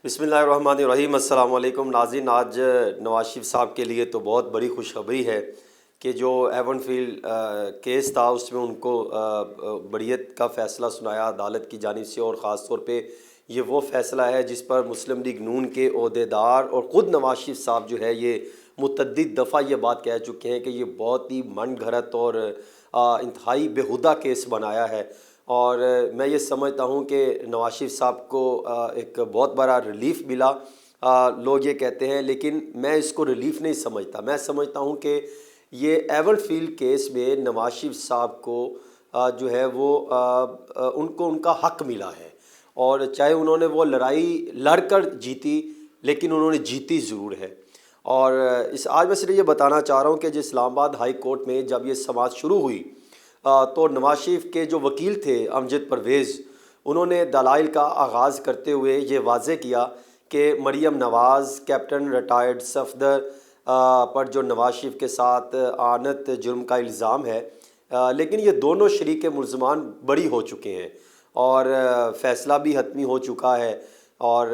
بسم اللہ الرحمن الرحیم۔ السلام علیکم ناظرین۔ آج نواز شریف صاحب کے لیے تو بہت بڑی خوشخبری ہے کہ جو ایون فیلڈ کیس تھا اس میں ان کو بریت کا فیصلہ سنایا عدالت کی جانب سے، اور خاص طور پہ یہ وہ فیصلہ ہے جس پر مسلم لیگ نون کے عہدیدار اور خود نواز شریف صاحب جو ہے یہ متعدد دفعہ یہ بات کہہ چکے ہیں کہ یہ بہت ہی من گھڑت اور انتہائی بیہودہ کیس بنایا ہے۔ اور میں یہ سمجھتا ہوں کہ نواز شریف صاحب کو ایک بہت بڑا ریلیف ملا، لوگ یہ کہتے ہیں، لیکن میں اس کو ریلیف نہیں سمجھتا۔ میں سمجھتا ہوں کہ یہ ایون فیلڈ کیس میں نواز شریف صاحب کو جو ہے وہ ان کا حق ملا ہے، اور چاہے انہوں نے وہ لڑائی لڑ کر جیتی لیکن انہوں نے جیتی ضرور ہے۔ اور آج میں صرف یہ بتانا چاہ رہا ہوں کہ جو اسلام آباد ہائی کورٹ میں جب یہ سماعت شروع ہوئی تو نواز شریف کے جو وکیل تھے امجد پرویز، انہوں نے دلائل کا آغاز کرتے ہوئے یہ واضح کیا کہ مریم نواز کیپٹن ریٹائرڈ صفدر پر جو نواز شریف کے ساتھ آنت جرم کا الزام ہے، لیکن یہ دونوں شریک ملزمان بری ہو چکے ہیں اور فیصلہ بھی حتمی ہو چکا ہے۔ اور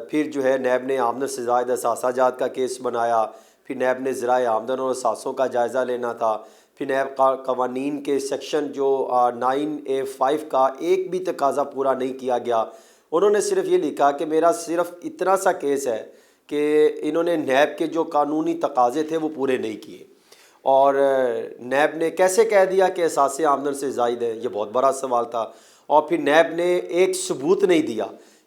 پھر جو ہے نیب نے آمدن سے زائد اثاثہ جات کا کیس بنایا، پھر نیب نے ذرائع آمدن اور اثاثوں کا جائزہ لینا تھا، پھر نیب قوانین کے سیکشن جو 9A5 کا ایک بھی تقاضا پورا نہیں کیا گیا۔ انہوں نے صرف یہ لکھا کہ میرا صرف اتنا سا کیس ہے کہ انہوں نے نیب کے جو قانونی تقاضے تھے وہ پورے نہیں کیے، اور نیب نے کیسے کہہ دیا کہ اثاثے آمدن سے زائد ہے؟ یہ بہت بڑا سوال تھا۔ اور پھر نیب نے ایک ثبوت نہیں دیا،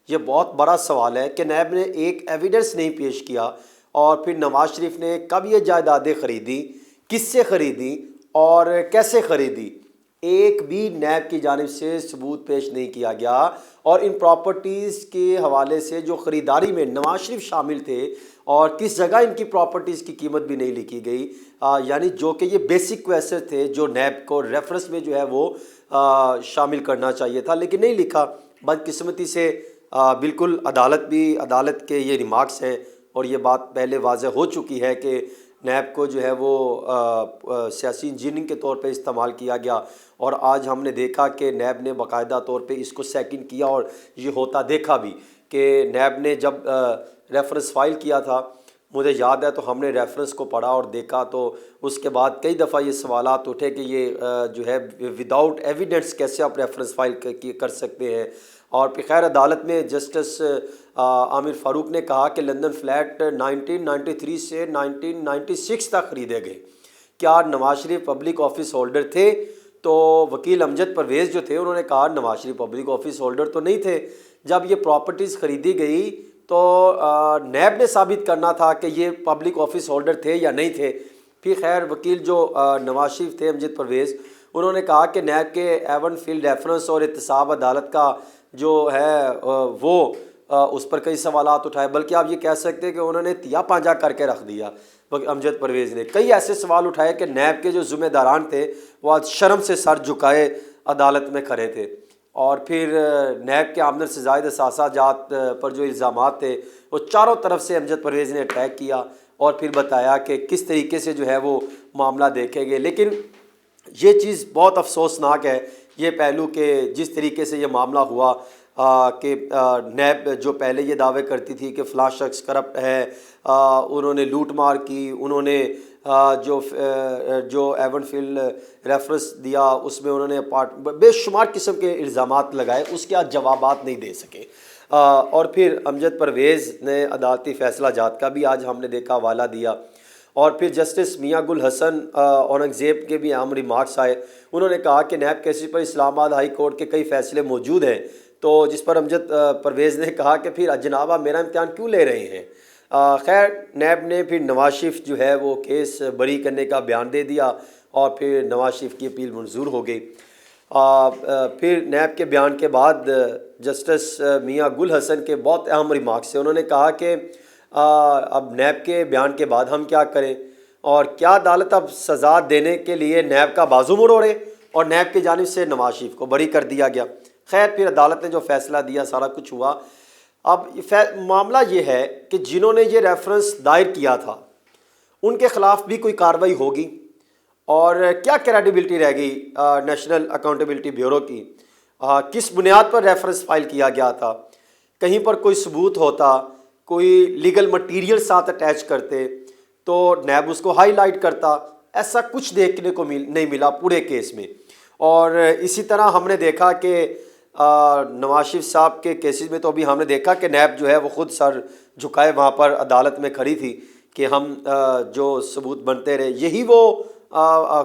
یہ بہت بڑا سوال ہے کہ نیب نے ایک ایویڈنس نہیں پیش کیا۔ اور پھر نواز شریف نے کب یہ جائیدادیں خریدی، کس سے خریدی اور کیسے خریدی، ایک بھی نیب کی جانب سے ثبوت پیش نہیں کیا گیا۔ اور ان پراپرٹیز کے حوالے سے جو خریداری میں نواز شریف شامل تھے اور کس جگہ ان کی پراپرٹیز کی قیمت بھی نہیں لکھی گئی، یعنی جو کہ یہ بیسک کویسچن تھے جو نیب کو ریفرنس میں جو ہے وہ شامل کرنا چاہیے تھا، لیکن نہیں لکھا۔ بدقسمتی سے بالکل عدالت کے یہ ریمارکس ہیں، اور یہ بات پہلے واضح ہو چکی ہے کہ نیب کو جو ہے وہ سیاسی انجینئرنگ کے طور پہ استعمال کیا گیا، اور آج ہم نے دیکھا کہ نیب نے باقاعدہ طور پہ اس کو سیکنڈ کیا، اور یہ ہوتا دیکھا بھی کہ نیب نے جب ریفرنس فائل کیا تھا، مجھے یاد ہے تو ہم نے ریفرنس کو پڑھا اور دیکھا، تو اس کے بعد کئی دفعہ یہ سوالات اٹھے کہ یہ جو ہے وداؤٹ ایویڈنس کیسے آپ ریفرنس فائل کر سکتے ہیں۔ اور پھر خیر عدالت میں جسٹس عامر فاروق نے کہا کہ لندن فلیٹ 1993 سے 1996 تک خریدے گئے، کیا Nawaz Sharif public office holder تھے؟ تو وکیل امجد پرویز جو تھے انہوں نے کہا Nawaz Sharif public office holder تو نہیں تھے۔ جب یہ پراپرٹیز خریدی گئی تو نیب نے ثابت کرنا تھا کہ یہ پبلک آفس ہولڈر تھے یا نہیں تھے۔ پھر خیر وکیل جو نواز شریف تھے امجد پرویز، انہوں نے کہا کہ نیب کے ایون فیلڈ ریفرنس اور احتساب عدالت کا جو ہے وہ اس پر کئی سوالات اٹھائے، بلکہ آپ یہ کہہ سکتے ہیں کہ انہوں نے تیا پانجا کر کے رکھ دیا۔ امجد پرویز نے کئی ایسے سوال اٹھائے کہ نیب کے جو ذمہ داران تھے وہ آج شرم سے سر جھکائے عدالت میں کھڑے تھے۔ اور پھر نیب کے آمدن سے زائد اثاثہ جات پر جو الزامات تھے وہ چاروں طرف سے امجد پرویز نے اٹیک کیا، اور پھر بتایا کہ کس طریقے سے جو ہے وہ معاملہ دیکھے گئے۔ لیکن یہ چیز بہت افسوسناک ہے، یہ پہلو کہ جس طریقے سے یہ معاملہ ہوا کہ نیب جو پہلے یہ دعوے کرتی تھی کہ فلاں شخص کرپٹ ہے، انہوں نے لوٹ مار کی، انہوں نے جو ایون فیلڈ ریفرنس دیا اس میں انہوں نے بے شمار قسم کے الزامات لگائے، اس کے جوابات نہیں دے سکے۔ اور پھر امجد پرویز نے عدالتی فیصلہ جات کا بھی آج ہم نے دیکھا حوالہ دیا۔ اور پھر جسٹس میاں گل حسن اورنگزیب کے بھی اہم ریمارکس آئے۔ انہوں نے کہا کہ نیب کیس پر اسلام آباد ہائی کورٹ کے کئی فیصلے موجود ہیں، تو جس پر امجد پرویز نے کہا کہ پھر جناب آپ میرا امتحان کیوں لے رہے ہیں؟ خیر نیب نے پھر نواز شریف جو ہے وہ کیس بری کرنے کا بیان دے دیا، اور پھر نواز شریف کی اپیل منظور ہو گئی۔ پھر نیب کے بیان کے بعد جسٹس میاں گل حسن کے بہت اہم ریمارکس سے انہوں نے کہا کہ اب نیب کے بیان کے بعد ہم کیا کریں، اور کیا عدالت اب سزا دینے کے لیے نیب کا بازو مڑوڑے، اور نیب کی جانب سے نواز شریف کو بری کر دیا گیا۔ خیر پھر عدالت نے جو فیصلہ دیا سارا کچھ ہوا۔ اب معاملہ یہ ہے کہ جنہوں نے یہ ریفرنس دائر کیا تھا ان کے خلاف بھی کوئی کارروائی ہوگی، اور کیا کریڈیبلٹی رہ گئی نیشنل اکاؤنٹیبلٹی بیورو کی، کس بنیاد پر ریفرنس فائل کیا گیا تھا؟ کہیں پر کوئی ثبوت ہوتا، کوئی لیگل مٹیریل ساتھ اٹیچ کرتے تو نیب اس کو ہائی لائٹ کرتا، ایسا کچھ دیکھنے کو نہیں ملا پورے کیس میں۔ اور اسی طرح ہم نے دیکھا کہ نواز شریف صاحب کے کیسز میں تو ابھی ہم نے دیکھا کہ نیب جو ہے وہ خود سر جھکائے وہاں پر عدالت میں کھڑی تھی کہ ہم جو ثبوت بنتے رہے، یہی وہ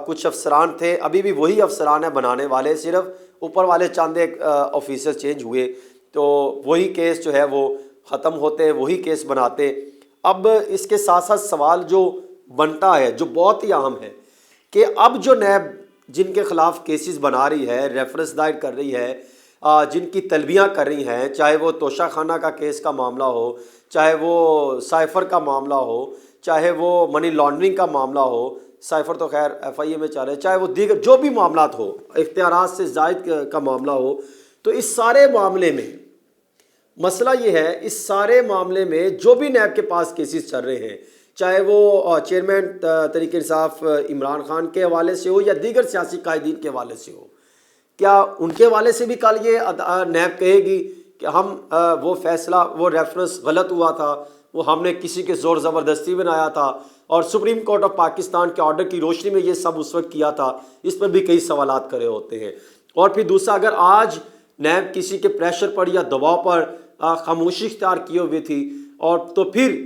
کچھ افسران تھے، ابھی بھی وہی افسران ہیں بنانے والے، صرف اوپر والے چاند ایک آفیسر چینج ہوئے تو وہی کیس جو ہے وہ ختم ہوتے، وہی کیس بناتے۔ اب اس کے ساتھ ساتھ سوال جو بنتا ہے، جو بہت ہی اہم ہے، کہ اب جو نیب جن کے خلاف کیسز بنا رہی ہے، ریفرنس دائر کر رہی ہے، جن کی طلبیاں کر رہی ہیں، چاہے وہ توشہ خانہ کا کیس کا معاملہ ہو، چاہے وہ سائفر کا معاملہ ہو، چاہے وہ منی لانڈرنگ کا معاملہ ہو، سائفر تو خیر ایف آئی اے میں چل رہا ہے، چاہے وہ دیگر جو بھی معاملات ہو، اختیارات سے زائد کا معاملہ ہو، تو اس سارے معاملے میں مسئلہ یہ ہے، اس سارے معاملے میں جو بھی نیب کے پاس کیسز چل رہے ہیں، چاہے وہ چیئرمین تحریک انصاف عمران خان کے حوالے سے ہو یا دیگر سیاسی قائدین کے حوالے سے ہو، کیا ان کے حوالے سے بھی کل یہ نیب کہے گی کہ ہم وہ فیصلہ، وہ ریفرنس غلط ہوا تھا، وہ ہم نے کسی کے زور زبردستی بنایا تھا اور سپریم کورٹ آف پاکستان کے آرڈر کی روشنی میں یہ سب اس وقت کیا تھا؟ اس پر بھی کئی سوالات کھڑے ہوتے ہیں۔ اور پھر دوسرا، اگر آج نیب کسی کے پریشر پر یا دباؤ پر خاموشی اختیار کیے ہوئے تھی، اور تو پھر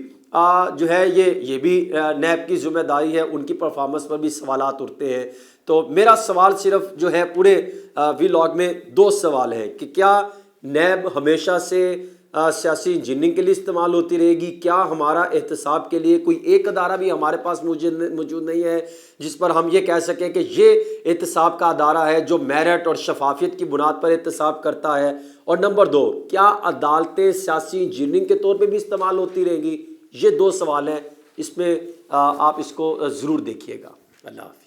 جو ہے یہ بھی نیب کی ذمہ داری ہے، ان کی پرفارمنس پر بھی سوالات اٹھتے ہیں۔ تو میرا سوال صرف جو ہے پورے ویلاگ میں دو سوال ہیں کہ کیا نیب ہمیشہ سے سیاسی انجینئرنگ کے لیے استعمال ہوتی رہے گی؟ کیا ہمارا احتساب کے لیے کوئی ایک ادارہ بھی ہمارے پاس موجود نہیں ہے جس پر ہم یہ کہہ سکیں کہ یہ احتساب کا ادارہ ہے جو میرٹ اور شفافیت کی بنیاد پر احتساب کرتا ہے؟ اور نمبر دو، کیا عدالتیں سیاسی انجینئرنگ کے طور پہ بھی استعمال ہوتی رہیں گی؟ یہ دو سوال ہیں، اس میں آپ اس کو ضرور دیکھیے گا۔ اللہ حافظ۔